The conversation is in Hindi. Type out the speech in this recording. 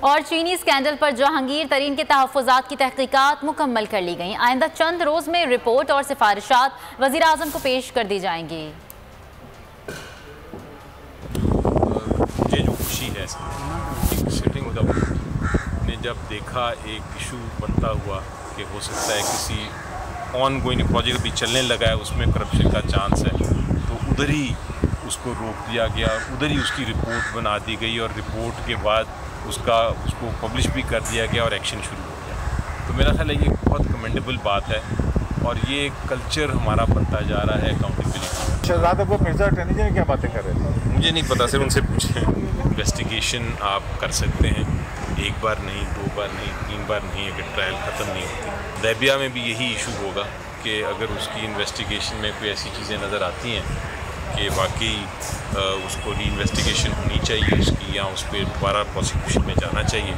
और चीनी स्कैंडल पर जहांगीर तरीन के तहफ़्फ़ुज़ात की तहक़ीक़ात मुकम्मल कर ली गई। आइंदा चंद रोज़ में रिपोर्ट और सिफारिशात वज़ीर आज़म को पेश कर दी जाएंगी। मुझे जो खुशी है, सिटिंग गवर्नमेंट ने जब देखा एक इशू बनता हुआ कि हो सकता है किसी ऑन गोइंग प्रोजेक्ट भी चलने लगा है, उसमें करप्शन का चांस है, तो उधर ही उसको रोक दिया गया, उधर ही उसकी रिपोर्ट बना दी गई और रिपोर्ट के बाद उसको पब्लिश भी कर दिया गया और एक्शन शुरू हो गया। तो मेरा ख्याल है ये बहुत कमेंडेबल बात है और ये कल्चर हमारा बनता जा रहा है accountability. Shahzad Akbar Mirza attorney general क्या बातें कर रहे थे? मुझे नहीं पता, सिर्फ उनसे पूछें। इन्वेस्टिगेशन आप कर सकते हैं, एक बार नहीं, 2 बार नहीं, 3 बार नहीं, अगर ट्रायल ख़त्म नहीं होती। दैबिया में भी यही इशू होगा कि अगर उसकी इन्वेस्टिगेशन में कोई ऐसी चीज़ें नज़र आती हैं कि वाकई उसको री इन्वेस्टिगेशन होनी चाहिए उसकी, या उस पर दोबारा प्रोसिक्यूशन में जाना चाहिए।